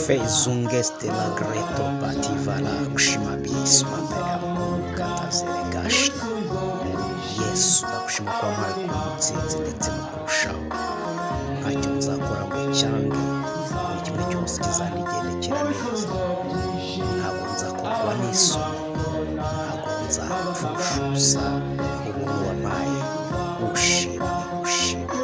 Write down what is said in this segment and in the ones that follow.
Fezungeste la greto pativala kushimabisma mbele katazeregashna. Yesu ndakushima kwa mpaye kumutsinzi ndetse no kurushaho. Ntacyo nzakora ngo cyange, buri kimwe cyose kizanigendekera neza. Ntabwo nzakorwa n'isoni, ntabwo nzapfusha ubusa ubuntu wampaye. Ushimwe, ushimwe.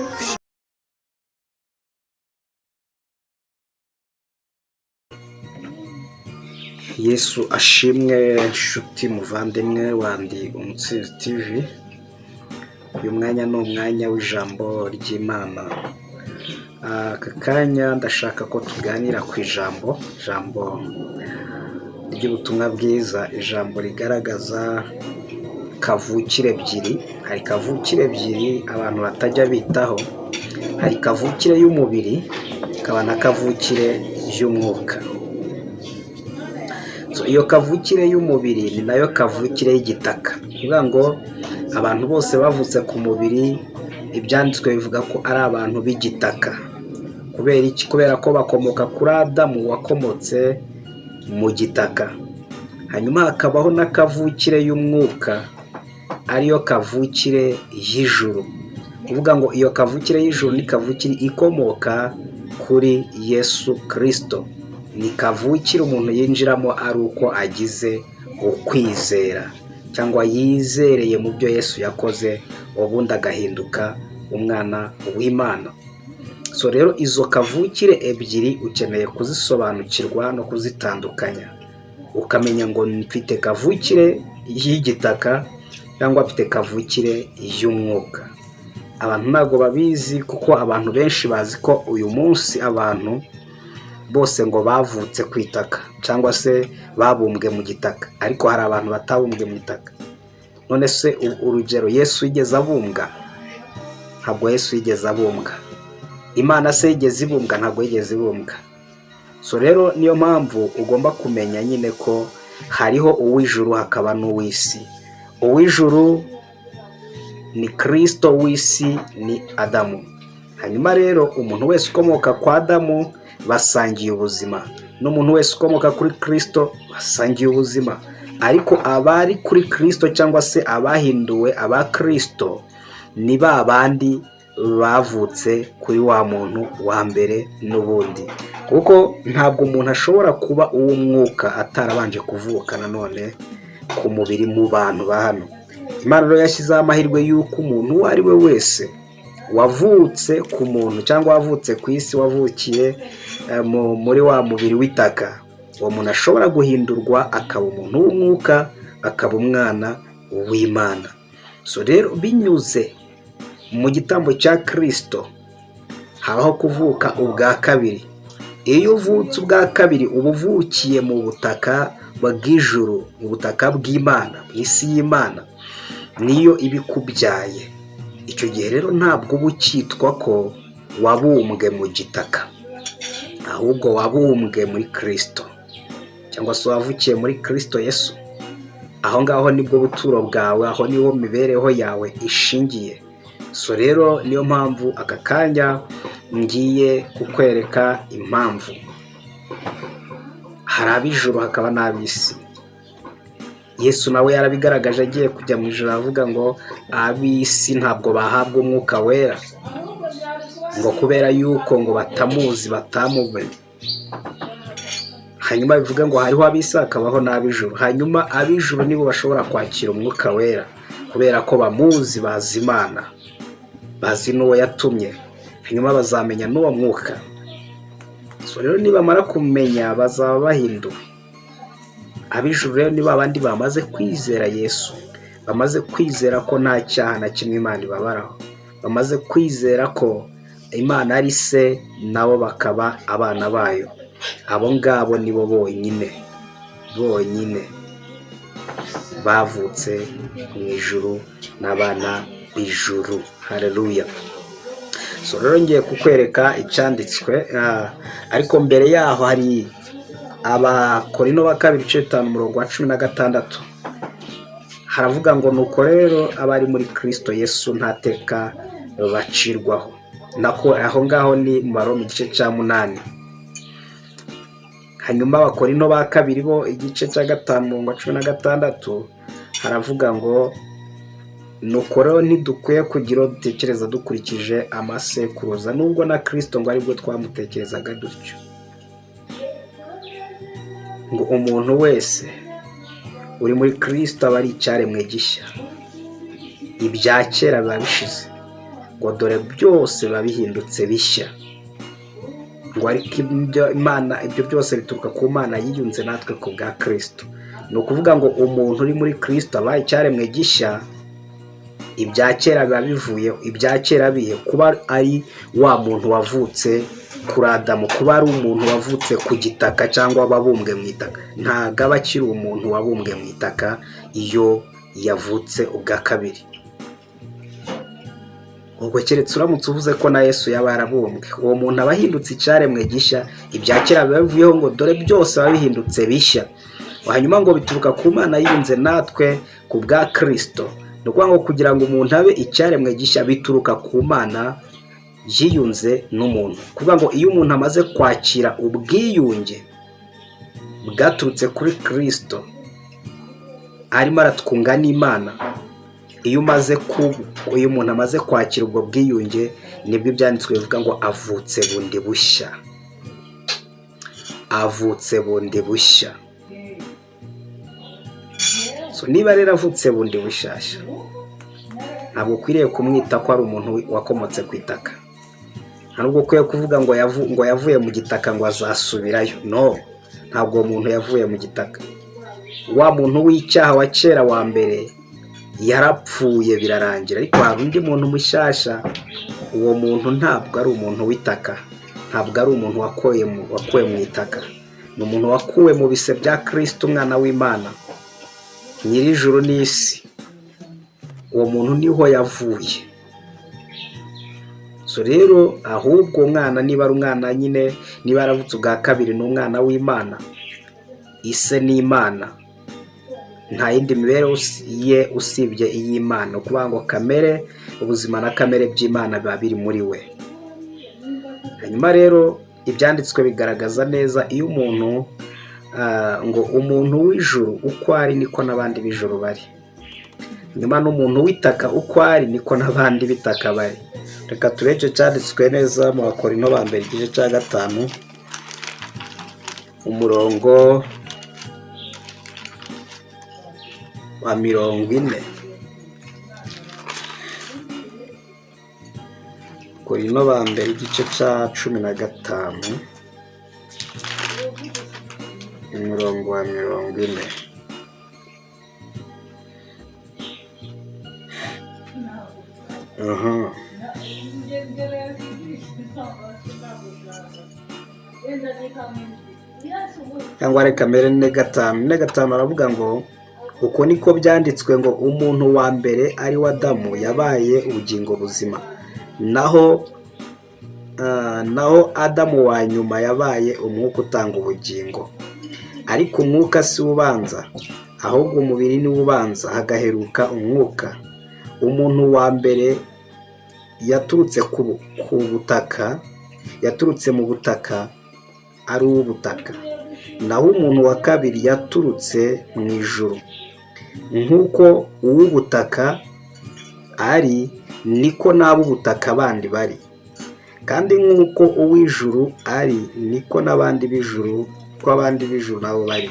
Yesu ashimwe nshuti muvandimwe wandi Umutsinzi TV. Uyu mwanya ni umwanya w'ijambo ry'Imana. Aka kanya ndashaka ko tuganira ku ijambo ry'ubutumwa bwiza, ijambo rigaragaza kavukire ebyiri. Hari kavukire ebyiri abantu batajya bitaho. Hari kavukire y'umubiri, hakaba na kavukire y'umwuka. Iyo kavukire y'umubiri ni nayo kavukire y'igitaka. Kuvuga ngo abantu bose bavutse ku mubiri, ibyanditswe bivuga ko ari abantu b'igitaka. Kubera iki? Kubera ko bakomoka kuri Adamu wakomotse mu gitaka. Hanyuma hakabaho na kavukire y'umwuka, ariyo kavukire y'ijuru. Kuvuga ngo iyo kavukire y'ijuru ni kavukire ikomoka kuri Yesu Kristo. Ni kavukire umuntu yinjiramo ari uko agize ukwizera, cyangwa yizereye mu byo Yesu yakoze, ubundi agahinduka umwana w'Imana. So rero izo kavukire ebyiri ukeneye kuzisobanukirwa no kuzitandukanya, ukamenya ngo mfite kavukire y'igitaka cyangwa mfite kavukire y'umwuka. Abantu ntabwo babizi, kuko abantu benshi bazi ko uyu munsi abantu bose ngo bavutse ku itaka cyangwa se babumbwe mu gitaka, ariko hari abantu batabumbwe mu itaka. None se urugero, Yesu yigeze abumbwa? Ntabwo Yesu yigeze abumbwa. Imana se yigeze ibumbwa? Ntabwo yigeze ibumbwa. So rero niyo mpamvu ugomba kumenya nyine ko hariho uw'ijuru hakaba n'uw'isi. Uw'ijuru ni Kristo, w'isi ni Adamu. Hanyuma rero umuntu wese ukomoka kwa Adamu basangiye ubuzima, n'umuntu wese ukomoka kuri Kristo basangiye ubuzima. Ariko abari kuri Kristo cyangwa se abahinduwe aba Kristo ni ba bandi bavutse kuri wa muntu wa mbere n'ubundi. Kuko ntabwo umuntu ashobora kuba uw'umwuka atarabanje kuvuka nanone ku mubiri mu bantu ba hano. Imana rero yashyizeho amahirwe y'uko umuntu uwo ari we wese wavutse ku muntu cyangwa wavutse ku isi, wavukiye muri wa mubiri w'itaka, uwo muntu ashobora guhindurwa akaba umuntu w'umwuka, akaba umwana w'Imana. So rero binyuze mu gitambo cya Kristo habaho kuvuka ubwa kabiri. Iyo uvutse ubwa kabiri uba uvukiye mu butaka bw'ijuru, mu butaka bw'Imana, mu isi y'Imana, niyo ibikubyaye. Icyo gihe rero ntabwo uba ukitwa ko wabumbwe mu gitaka, ahubwo wabumbwe muri Kristo, cyangwa se wavukiye muri Kristo Yesu. Aho ngaho nibwo buturo bwawe, aho niho mibereho yawe ishingiye. So rero niyo mpamvu aka kanya ngiye kukwereka impamvu. Hari ab'ijuru hakaba n'ab'isi. Yesu nawe yarabigaragaje agiye kujya mu ijuru, avuga ngo ab'isi ntabwo bahabwa umwuka wera, ngo kubera yuko ngo batamuzi, batamumenye. Hanyuma bivuga ngo hariho ab'isi hakabaho n'ab'ijuru. Hanyuma ab'ijuru nibo bashobora kwakira umwuka wera, kubera ko bamuzi, bazi Imana, bazi n'uwo yatumye. Hanyuma bazamenya n'uwo mwuka. So rero nibamara kumenya bazaba bahinduwe. Ab'ijuru rero ni babandi bamaze kwizera Yesu, bamaze kwizera ko nta cyaha na kimwe Imana ibabaraho, bamaze kwizera ko Imana ari se, nabo bakaba abana bayo. Abo ngabo nibo bonyine bavutse mu ijuru, n'abana b'ijuru. Haleluya. So rero ngiye kukwereka icyanditswe, ariko mbere yaho hari Abakorino ba kabiri ibice 5:16 haravuga ngo nuko rero abari muri Kristo Yesu nta teka bacirwaho. nako aho ngaho ni mu Baroma igice cya 8. hanyuma Abakorinto ba kabiri bo igice cya 5:16 haravuga ngo nuko rero ntidukwiye kugira dutekereza dukurikije amasekuruza, nubwo na Kristo ngo aribwo twamutekerezaga dutyo. Ngo umuntu wese uri muri Kristo aba ari icyaremwe gishya, ibya kera biba bishize, ngo dore byose biba bihindutse bishya. Ngo ariko ibyo byose bituruka ku Mana yiyunze natwe ku bwa Kristo. Ni ukuvuga ngo umuntu uri muri Kristo aba icyaremwe gishya, ibya kera biba bivuyeho. Ibya kera bihe kuba ari wa muntu wavutse kuri Adamu, kuba ari umuntu wavutse ku gitaka cyangwa wabumbwe mu itaka, ntago aba akiri umuntu wabumbwe mu itaka iyo yavutse ubwa kabiri. Ubwo keretse uramutse uvuze ko na Yesu yaba yarabumbwe, uwo muntu aba ahindutse icyaremwe gishya, ibya kera biba bivuyeho, ngo dore byose biba bihindutse bishya. Hanyuma ngo bituruka ku Mana yiyunze natwe ku bwa Kristo. Ni ukuvuga ngo kugira ngo umuntu abe icyaremwe gishya bituruka ku Mana yiyunze n'umuntu. Kuvuga ngo iyo umuntu amaze kwakira ubwiyunge bwaturutse kuri Kristo, arimo aratwunga n'Imana. Iyo umuntu amaze kwakira ubwo bwiyunge, nibwo ibyanditswe bivuga ngo avutse bundi bushya. Avutse bundi bushya. So niba rero avutse bundi bushyashya, ntabwo ukwiriye kumwita ko ari umuntu wakomotse ku itaka. Ntabwo ukwiye kuvuga ngo yavuye mu gitaka ngo azasubirayo. No, ntabwo umuntu yavuye mu gitaka. Wa muntu w'icyaha wa kera wa mbere yarapfuye birarangira, ariko hari undi muntu mushyashya. Uwo muntu ntabwo ari umuntu w'itaka, ntabwo ari umuntu wakuwe mu itaka. Ni umuntu wakuwe mu bise bya Kristo, umwana w'Imana nyir'ijuru n'isi. Uwo muntu niho yavuye. So rero ahubwo umwana niba ari umwana nyine, niba yaravutse ubwa kabiri, ni umwana w'Imana, ise n'Imana, nta yindi mibereho ye usibye iy'Imana. Ukuvuga ngo kamere, ubuzima na kamere by'Imana biba biri muri we. Hanyuma rero ibyanditswe bigaragaza neza iyo umuntu ngo umuntu w'ijuru uko ari niko n'abandi b'ijuru bari. Nyuma n'umuntu w'itaka uko ari niko n'abandi b'itaka bari. Reka turebe cyanditswe neza mu Bakorinto ba mbere igice cya 5 umurongo wa 40. Bakorinto ba mbere igice cya 15 umurongo wa 40. Cyangwa reka mbere ne 5 aravuga ngo uko niko byanditswe ngo umuntu wa mbere ari wa Adamu yabaye ubugingo buzima, naho Adamu wa nyuma yabaye umwuka utanga ubugingo. Ariko umwuka si ubanza, ahubwo umubiri ni ubanza, hagaheruka umwuka. Umuntu wa mbere yaturutse ku butaka, yaturutse mu butaka ari uw'ubutaka, naho umuntu wa kabiri yaturutse mu ijuru. Nk'uko uw'ubutaka ari, niko n'ab'ubutaka bandi bari, kandi nk'uko uw'ijuru ari, niko n'abandi b'ijuru nabo bari.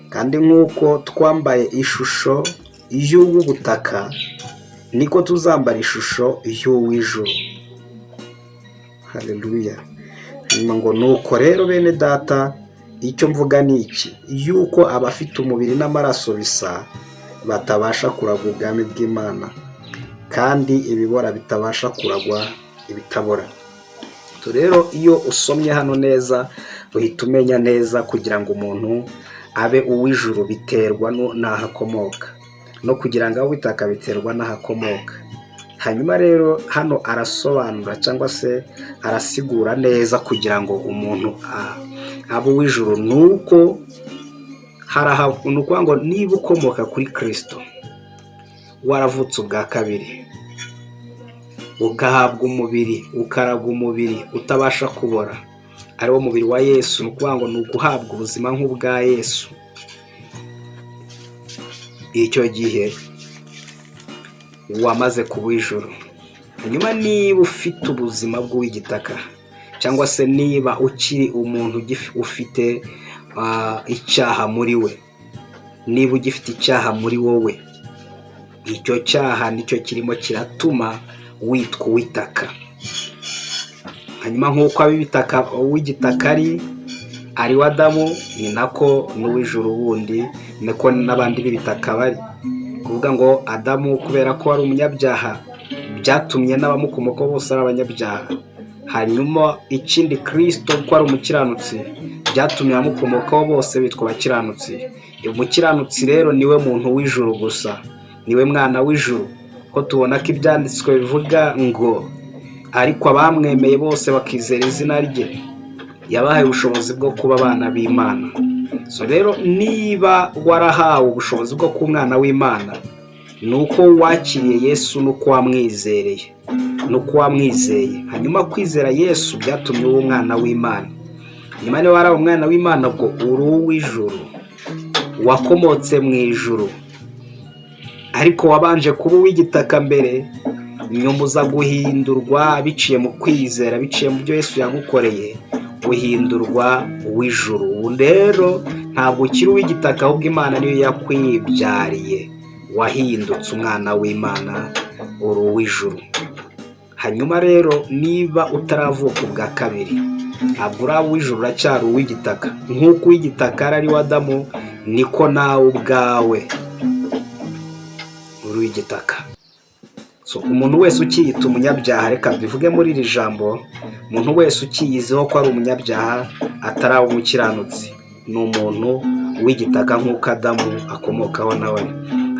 Kandi nk'uko twambaye ishusho y'uw'ubutaka, niko tuzambara ishusho y'uw'ijuru. Haleluya. Ngo nuko rero bene data, icyo mvuga ni iki, yuko abafite umubiri n'amaraso bisa batabasha kuragwa ubwami bw'Imana, kandi ibibora bitabasha kuragwa ibitabora. Rero iyo usomye hano neza uhita umenya neza kugira ngo umuntu abe uw'ijuru biterwa n'aho akomoka, no kugira ngo abe uw'itaka biterwa n'aho akomoka. Hanyuma rero hano arasobanura cyangwa se arasigura neza kugira ngo umuntu abe uw'ijuru, nuko nukuvuga ngo niba ukomoka kuri Kristo, waravutse ubwa kabiri, ugahabwa umubiri, ukaraga umubiri utabasha kubora, ari wo mubiri wa Yesu. Ni ukuvuga ngo ni uguhabwa ubuzima nk'ubwa Yesu. Icyo gihe wamaze kuba ijuru. Hanyuma niba ufite ubuzima bw'uw'igitaka, cyangwa se niba ukiri umuntu ufite icyaha muri we, niba ugifite icyaha muri wowe, icyo cyaha nicyo kirimo kiratuma witwa uw'itaka. Hanyuma nk'uko uw'igitaka ari wa Adamu, ni nako n'uw'ijuru wundi, niko n'abandi b'ibitaka bari. Kuvuga ngo Adamu kubera ko ari umunyabyaha, byatumye n'abamukomokaho bose ari abanyabyaha. Hanyuma ikindi, Kristo ko ari umukiranutsi, byatumye abamukomokaho bose bitwa abakiranutsi. Umukiranutsi rero niwe muntu w'ijuru gusa, niwe mwana w'ijuru. Ko tubona ko ibyanditswe bivuga ngo ariko abamwemeye bose bakizera izina rye, yabahaye ubushobozi bwo kuba abana b'Imana. So rero niba warahawe ubushobozi bwo kuba umwana w'Imana, nuko wakiriye Yesu, nuko wamwizereye, nuko wamwizeye. Hanyuma kwizera Yesu byatumye uba umwana w'Imana. Nyuma niba wari umwana w'Imana, ubwo uri uw'ijuru, wakomotse mu ijuru. Ariko wabanje kuba uw'igitaka mbere, nyuma uza guhindurwa biciye mu kwizera, biciye mu byo Yesu yagukoreye, uhindurwa uw'ijuru. Ubu rero ntabwo ukiri uw'igitaka, ahubwo Imana niyo yakwibyariye, wahindutse umwana w'Imana, uri uw'ijuru. Hanyuma rero niba utaravuka ubwa kabiri, ntabwo uri uw'ijuru, uracyari uw'igitaka. Nk'uko uw'igitaka ari wa Adamu, niko nawe ubwawe uri uw'igitaka. So umuntu wese ukiyita umunyabyaha, reka bivuge muri iri jambo, umuntu wese ukiyiziho ko ari umunyabyaha atari umukiranutsi, ni umuntu w'igitaka nk'uko Adamu akomokaho nawe.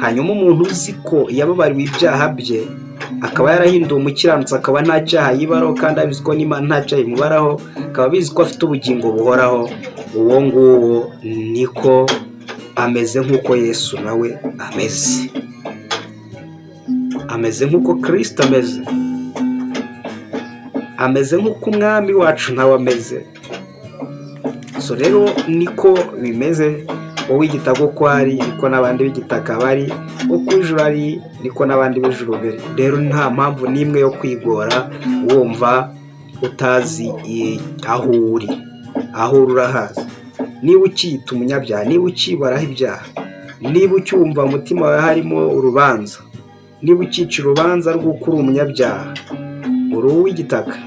Hanyuma umuntu uzi ko yababariwe ibyaha bye, akaba yarahinduwe umukiranutsi, akaba nta cyaha yibaraho, kandi abizi ko n'Imana nta cyaha imubaraho, akaba abizi ko afite ubugingo buhoraho, uwo nguwo niko ameze nk'uko Yesu nawe ameze. Ameze nk'uko Kristo ameze nk'uko umwami wacu nawe ameze. So rero niko bimeze. Wowe igitaka uko ari, niko n'abandi b'igitaka bari. Uko ijuru ari, niko n'abandi b'ijuru bari. Rero nta mpamvu n'imwe yo kwigora wumva utazi aho uri. Aho urahazi. Niba ukiyita umunyabyaha, niba ukibaraho ibyaha, niba ucyumva umutima wawe harimo urubanza, niba ukica urubanza rw'uko uri umunyabyaha, uri uw'igitaka.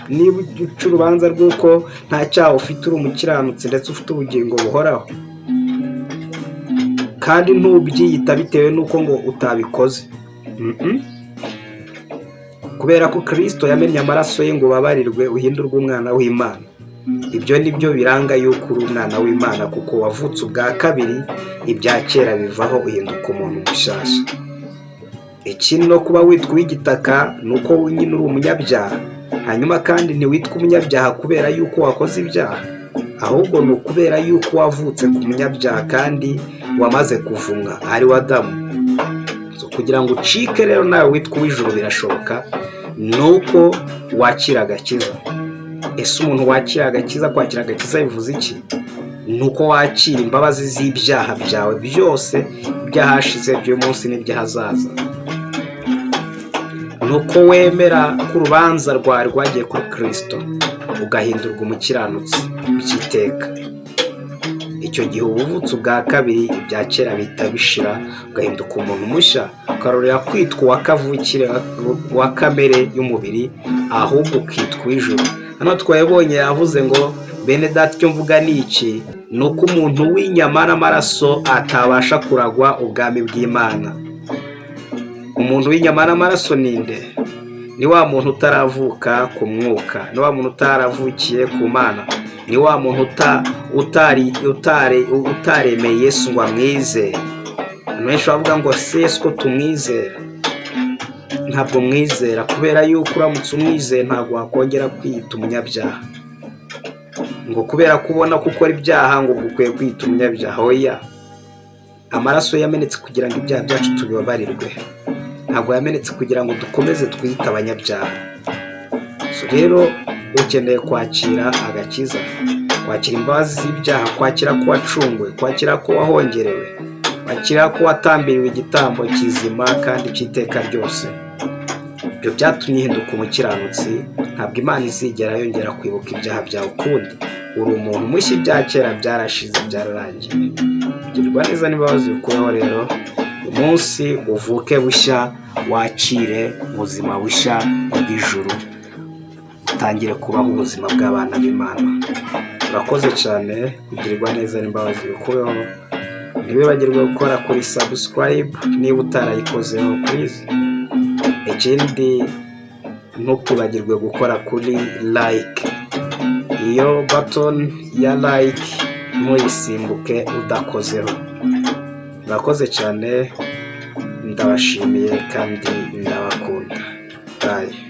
Niba uca urubanza rw'uko nta cyaha ufite, uri umukiranutsi ndetse ufite ubugingo buhoraho, kandi ntubyiyita bitewe n'uko ngo utabikoze. Kubera ko Kristo yamennye amaraso ye ngo ubabarirwe, uhindurwe umwana w'Imana. Ibyo ni byo biranga yuko uri umwana w'Imana, kuko wavutse ubwa kabiri, ibya kera bivaho, uhinduka umuntu mushyashya. Ikindi no kuba witwa uw'igitaka ni uko nyine uri umunyabyaha. Hanyuma kandi ntiwitwa umunyabyaha kubera yuko wakoze ibyaha, ahubwo ni ukubera yuko wavutse ku munyabyaha kandi wamaze kuvumwa, ari wa Adamu. So kugira ngo ucike rero nawe witwa uw'ijuru birashoboka, nuko wakira agakiza. Ese umuntu wakira agakiza, kwakira agakiza bivuze iki? Nuko wakira imbabazi z'ibyaha byawe byose, ibyahashize, by'uyu munsi n'iby'ahazaza. Nuko wemera ko urubanza rwawe rwagiye kuri Kristo, ugahindurwa umukiranutsi by'iteka. Icyo gihe uba uvutse ubwa kabiri, ibya kera bihita bishira, ugahinduka umuntu mushya, ukarorera kwitwa uw'akavukire, wa kamere y'umubiri, ahubwo ukitwa uw'ijuru. Hano twabonye yavuze ngo bene data, icyo mvuga ni iki, ni uko umuntu w'inyama n'amaraso atabasha kuragwa ubwami bw'Imana. Umuntu w'inyama n'amaraso ninde? Ni wa muntu utaravuka ku mwuka, ni wa muntu utaravukiye ku Mana, ni wa muntu utaremeye Yesu ngo amwizere. Benshi bavuga ngo se Yesu ko tumwizera. Ntabwo mwizera, kubera yuko uramutse umwizeye ntabwo wakongera kwiyita umunyabyaha, ngo kubera kubona ko ukora ibyaha ngo ukwiye kwiyita umunyabyaha. Oya, amaraso yamenetse kugira ngo ibyaha byacu tubibabarirwe. ntabwo yamenetse kugira ngo dukomeze twite abanyabyaha. Rero ukeneye kwakira agakiza, kwakira imbabazi z'ibyaha, kwakira ko wacunguwe, kwakira ko wahongerewe, kwakira ko watambiriwe igitambo kizima kandi cy'iteka ryose, ibyo byatumye uhinduka umukiranutsi. Ntabwo Imana izigera yongera kwibuka ibyaha byawe ukundi. Uri umuntu mushya, ibya kera byarashize, byararangiye. Girirwa neza n'imbabazi bikuweho. Rero umunsi uvuke bushya, wakire ubuzima bushya bw'ijuru, utangire kubaho ubuzima bw'abana b'Imana. Urakoze cyane. Kugirirwa neza n'imbabazi bikuweho. Ntibibagirwe gukora kuri subscribe niba utarayikozeho, please. Ikindi ntukibagirwe gukora kuri like. Iyo button ya like ntuyisimbuke udakozeho. Urakoze cyane, ndabashimiye kandi ndabakunda. Bye.